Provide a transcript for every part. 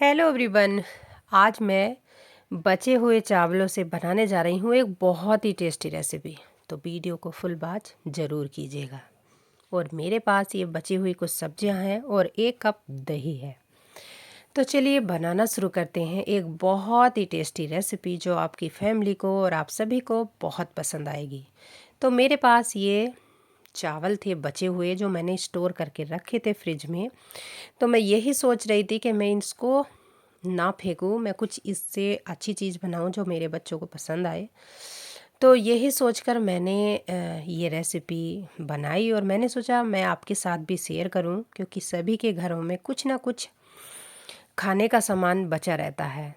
Hello everyone. आज मैं बचे हुए चावलों से बनाने जा रही हूँ एक बहुत ही टेस्टी रेसिपी। तो वीडियो को फुल वॉच ज़रूर कीजिएगा। और मेरे पास ये बची हुई कुछ सब्जियाँ हैं और 1 कप दही है। तो चलिए बनाना शुरू करते हैं एक बहुत ही टेस्टी रेसिपी जो आपकी फैमिली को और आप सभी को बहुत पसंद आएगी। तो मेरे पास ये चावल थे बचे हुए जो मैंने स्टोर करके रखे थे फ्रिज में। तो मैं यही सोच रही थी कि मैं इसको ना फेंकूं, मैं कुछ इससे अच्छी चीज़ बनाऊं जो मेरे बच्चों को पसंद आए। तो यही सोचकर मैंने ये रेसिपी बनाई और मैंने सोचा मैं आपके साथ भी शेयर करूं, क्योंकि सभी के घरों में कुछ ना कुछ खाने का सामान बचा रहता है।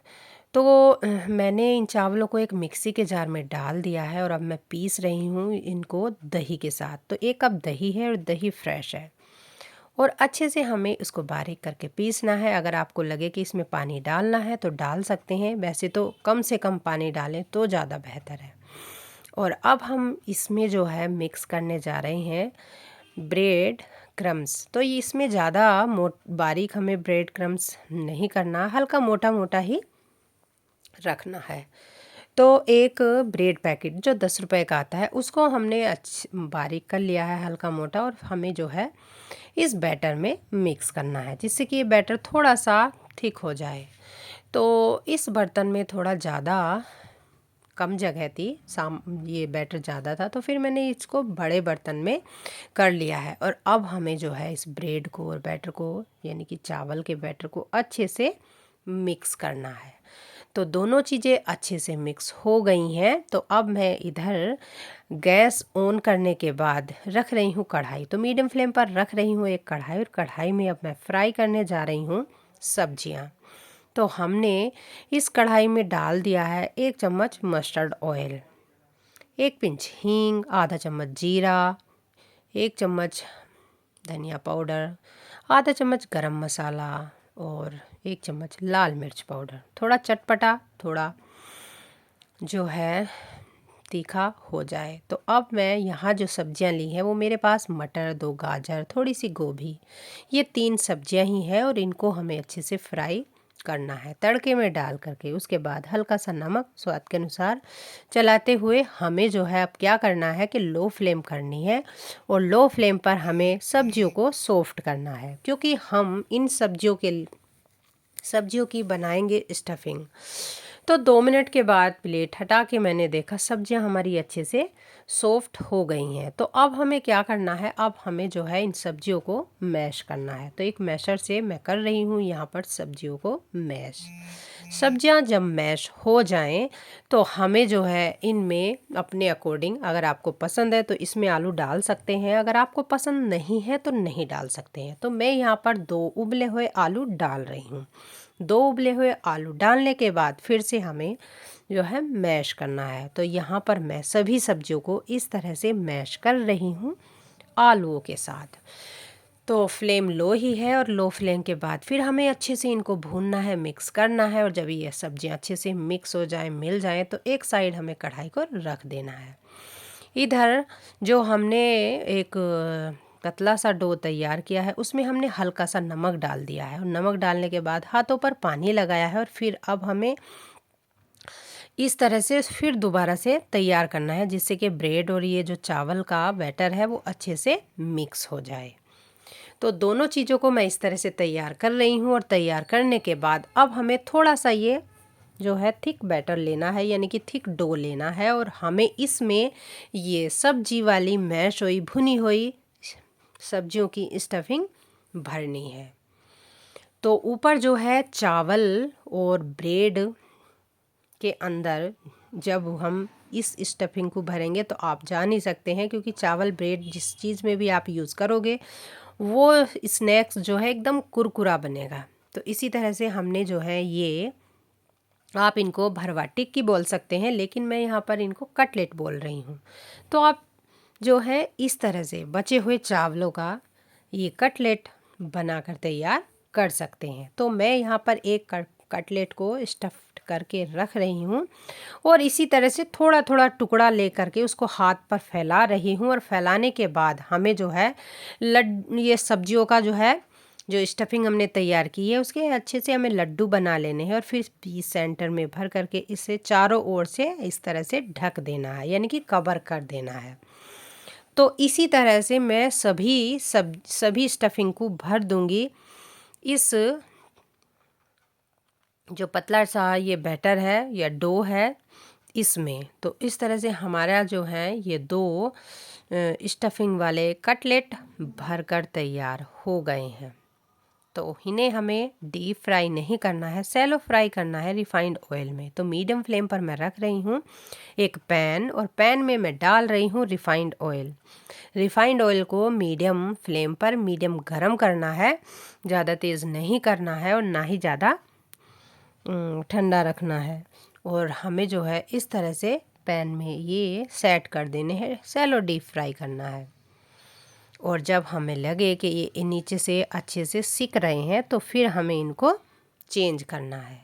तो मैंने इन चावलों को एक मिक्सी के जार में डाल दिया है और अब मैं पीस रही हूँ इनको दही के साथ। तो 1 कप दही है और दही फ्रेश है और अच्छे से हमें इसको बारीक करके पीसना है। अगर आपको लगे कि इसमें पानी डालना है तो डाल सकते हैं, वैसे तो कम से कम पानी डालें तो ज़्यादा बेहतर है। और अब हम इसमें जो है मिक्स करने जा रहे हैं ब्रेड क्रम्स। तो ये इसमें ज़्यादा बारीक हमें ब्रेड क्रम्स नहीं करना, हल्का मोटा मोटा ही रखना है। तो एक ब्रेड पैकेट जो 10 रुपए का आता है उसको हमने बारीक कर लिया है हल्का मोटा, और हमें जो है इस बैटर में मिक्स करना है जिससे कि ये बैटर थोड़ा सा थिक हो जाए। तो इस बर्तन में थोड़ा ज़्यादा कम जगह थी, ये बैटर ज़्यादा था, तो फिर मैंने इसको बड़े बर्तन में कर लिया है। और अब हमें जो है इस ब्रेड को और बैटर को यानी कि चावल के बैटर को अच्छे से मिक्स करना है। तो दोनों चीज़ें अच्छे से मिक्स हो गई हैं। तो अब मैं इधर गैस ऑन करने के बाद रख रही हूँ कढ़ाई। तो मीडियम फ्लेम पर रख रही हूँ एक कढ़ाई, और कढ़ाई में अब मैं फ्राई करने जा रही हूँ सब्जियाँ। तो हमने इस कढ़ाई में डाल दिया है 1 चम्मच मस्टर्ड ऑयल, 1 पिंच हींग, आधा चम्मच जीरा, 1 चम्मच धनिया पाउडर, आधा चम्मच गरम मसाला और 1 चम्मच लाल मिर्च पाउडर। थोड़ा चटपटा, थोड़ा जो है तीखा हो जाए। तो अब मैं यहाँ जो सब्जियाँ ली हैं वो मेरे पास मटर, 2 गाजर, थोड़ी सी गोभी, ये 3 सब्जियाँ ही हैं और इनको हमें अच्छे से फ्राई करना है तड़के में डाल करके। उसके बाद हल्का सा नमक स्वाद के अनुसार चलाते हुए हमें जो है अब क्या करना है कि लो फ्लेम करनी है, और लो फ्लेम पर हमें सब्जियों को सॉफ्ट करना है, क्योंकि हम इन सब्जियों की बनाएंगे स्टफिंग। तो 2 मिनट के बाद प्लेट हटा के मैंने देखा सब्जियां हमारी अच्छे से सॉफ्ट हो गई हैं। तो अब हमें क्या करना है, अब हमें जो है इन सब्जियों को मैश करना है। तो एक मैशर से मैं कर रही हूँ यहाँ पर सब्जियों को मैश। सब्जियां जब मैश हो जाएं तो हमें जो है इनमें अपने अकॉर्डिंग, अगर आपको पसंद है तो इसमें आलू डाल सकते हैं, अगर आपको पसंद नहीं है तो नहीं डाल सकते हैं। तो मैं यहाँ पर 2 उबले हुए आलू डाल रही हूँ। 2 उबले हुए आलू डालने के बाद फिर से हमें जो है मैश करना है। तो यहाँ पर मैं सभी सब्जियों को इस तरह से मैश कर रही हूँ आलूओं के साथ। तो फ्लेम लो ही है, और लो फ्लेम के बाद फिर हमें अच्छे से इनको भूनना है, मिक्स करना है। और जब ये सब्जियाँ अच्छे से मिक्स हो जाए, मिल जाए, तो एक साइड हमें कढ़ाई को रख देना है। इधर जो हमने एक पतला सा डो तैयार किया है उसमें हमने हल्का सा नमक डाल दिया है, और नमक डालने के बाद हाथों पर पानी लगाया है, और फिर अब हमें इस तरह से फिर दोबारा से तैयार करना है जिससे कि ब्रेड और ये जो चावल का बैटर है वो अच्छे से मिक्स हो जाए। तो दोनों चीज़ों को मैं इस तरह से तैयार कर रही हूँ, और तैयार करने के बाद अब हमें थोड़ा सा ये जो है थिक बैटर लेना है, यानी कि थिक डो लेना है, और हमें इसमें ये सब्जी वाली मैश हुई भुनी हुई सब्जियों की स्टफिंग भरनी है। तो ऊपर जो है चावल और ब्रेड के अंदर जब हम इस स्टफिंग को भरेंगे तो आप जान ही सकते हैं, क्योंकि चावल ब्रेड जिस चीज़ में भी आप यूज़ करोगे वो स्नैक्स जो है एकदम कुरकुरा बनेगा। तो इसी तरह से हमने जो है ये, आप इनको भरवा टिक्की बोल सकते हैं, लेकिन मैं यहाँ पर इनको कटलेट बोल रही हूँ। तो आप जो है इस तरह से बचे हुए चावलों का ये कटलेट बनाकर तैयार कर सकते हैं। तो मैं यहाँ पर एक कटलेट को स्टफ्ड करके रख रही हूँ, और इसी तरह से थोड़ा थोड़ा टुकड़ा ले करके उसको हाथ पर फैला रही हूँ। और फैलाने के बाद हमें जो है ये सब्जियों का जो है जो स्टफिंग हमने तैयार की है उसके अच्छे से हमें लड्डू बना लेने हैं और फिर बीच सेंटर में भर करके इसे चारों ओर से इस तरह से ढक देना है, यानी कि कवर कर देना है। तो इसी तरह से मैं सभी स्टफिंग को भर दूंगी इस जो पतला सा ये बैटर है या डो है इसमें। तो इस तरह से हमारा जो है ये 2 स्टफिंग वाले कटलेट भरकर तैयार हो गए हैं। तो इन्हें हमें डीप फ्राई नहीं करना है, सैलो फ्राई करना है रिफाइंड ऑयल में। तो मीडियम फ्लेम पर मैं रख रही हूँ एक पैन और पैन में मैं डाल रही हूँ रिफाइंड ऑयल। रिफाइंड ऑयल को मीडियम फ्लेम पर मीडियम गरम करना है, ज़्यादा तेज़ नहीं करना है और ना ही ज़्यादा ठंडा रखना है। और हमें जो है इस तरह से पैन में ये सेट कर देने हैं, सैलो डीप फ्राई करना है। और जब हमें लगे कि ये नीचे से अच्छे से सिक रहे हैं तो फिर हमें इनको चेंज करना है।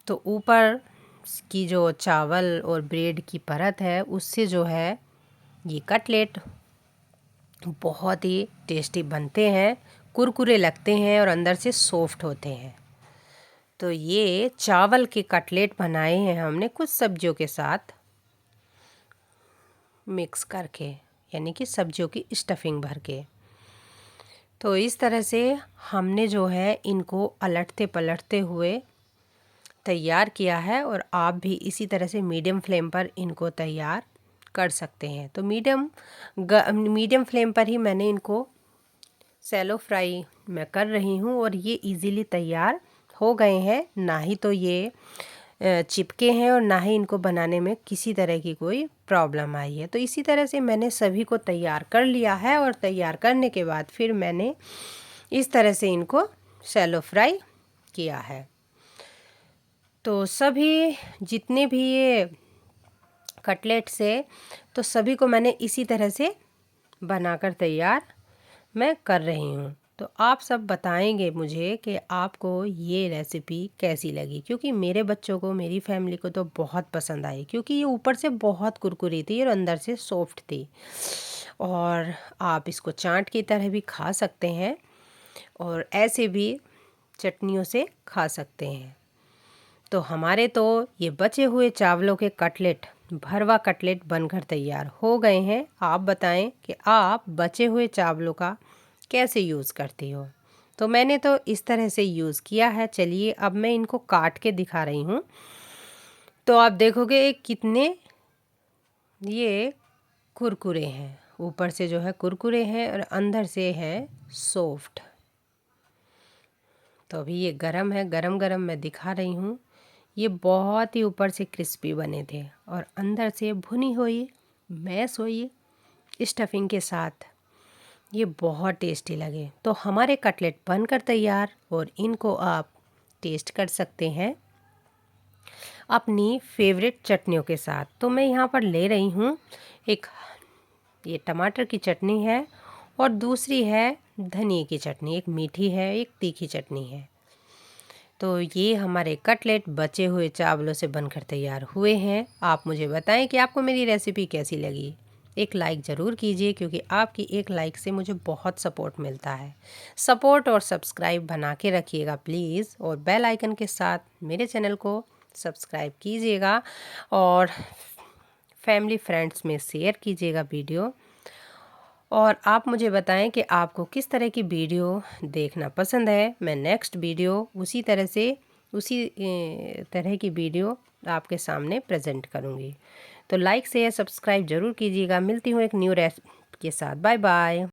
तो ऊपर की जो चावल और ब्रेड की परत है उससे जो है ये कटलेट बहुत ही टेस्टी बनते हैं, कुरकुरे लगते हैं और अंदर से सॉफ्ट होते हैं। तो ये चावल के कटलेट बनाए हैं हमने कुछ सब्जियों के साथ मिक्स करके, यानी कि सब्जियों की स्टफिंग भर के। तो इस तरह से हमने जो है इनको अलटते पलटते हुए तैयार किया है और आप भी इसी तरह से मीडियम फ्लेम पर इनको तैयार कर सकते हैं। तो मीडियम फ्लेम पर ही मैंने इनको सैलो फ्राई मैं कर रही हूँ और ये इजीली तैयार हो गए हैं, ना ही तो ये चिपके हैं और ना ही इनको बनाने में किसी तरह की कोई प्रॉब्लम आई है। तो इसी तरह से मैंने सभी को तैयार कर लिया है और तैयार करने के बाद फिर मैंने इस तरह से इनको शैलो फ्राई किया है। तो सभी जितने भी ये कटलेट्स है तो सभी को मैंने इसी तरह से बनाकर तैयार मैं कर रही हूँ। तो आप सब बताएंगे मुझे कि आपको ये रेसिपी कैसी लगी, क्योंकि मेरे बच्चों को, मेरी फैमिली को तो बहुत पसंद आई, क्योंकि ये ऊपर से बहुत कुरकुरी थी और अंदर से सॉफ्ट थी। और आप इसको चाट की तरह भी खा सकते हैं और ऐसे भी चटनियों से खा सकते हैं। तो हमारे तो ये बचे हुए चावलों के कटलेट, भरवा कटलेट बनकर तैयार हो गए हैं। आप बताएं कि आप बचे हुए चावलों का कैसे यूज़ करती हो। तो मैंने तो इस तरह से यूज़ किया है। चलिए अब मैं इनको काट के दिखा रही हूँ, तो आप देखोगे कितने ये कुरकुरे हैं, ऊपर से जो है कुरकुरे हैं और अंदर से है सॉफ्ट। तो अभी ये गरम है, गरम गरम मैं दिखा रही हूँ। ये बहुत ही ऊपर से क्रिस्पी बने थे और अंदर से भुनी हुई मैश हुई स्टफिंग के साथ ये बहुत टेस्टी लगे। तो हमारे कटलेट बनकर तैयार और इनको आप टेस्ट कर सकते हैं अपनी फेवरेट चटनियों के साथ। तो मैं यहाँ पर ले रही हूँ एक ये टमाटर की चटनी है और दूसरी है धनिए की चटनी, एक मीठी है एक तीखी चटनी है। तो ये हमारे कटलेट बचे हुए चावलों से बनकर तैयार हुए हैं। आप मुझे बताएं कि आपको मेरी रेसिपी कैसी लगी। एक लाइक ज़रूर कीजिए, क्योंकि आपकी एक लाइक से मुझे बहुत सपोर्ट मिलता है। सपोर्ट और सब्सक्राइब बना के रखिएगा प्लीज़, और बेल आइकन के साथ मेरे चैनल को सब्सक्राइब कीजिएगा और फैमिली फ्रेंड्स में शेयर कीजिएगा वीडियो। और आप मुझे बताएं कि आपको किस तरह की वीडियो देखना पसंद है। मैं नेक्स्ट वीडियो उसी तरह की वीडियो आपके सामने प्रेजेंट करूंगी। तो लाइक शेयर सब्सक्राइब ज़रूर कीजिएगा। मिलती हूँ एक न्यू रेसिपी के साथ। Bye bye.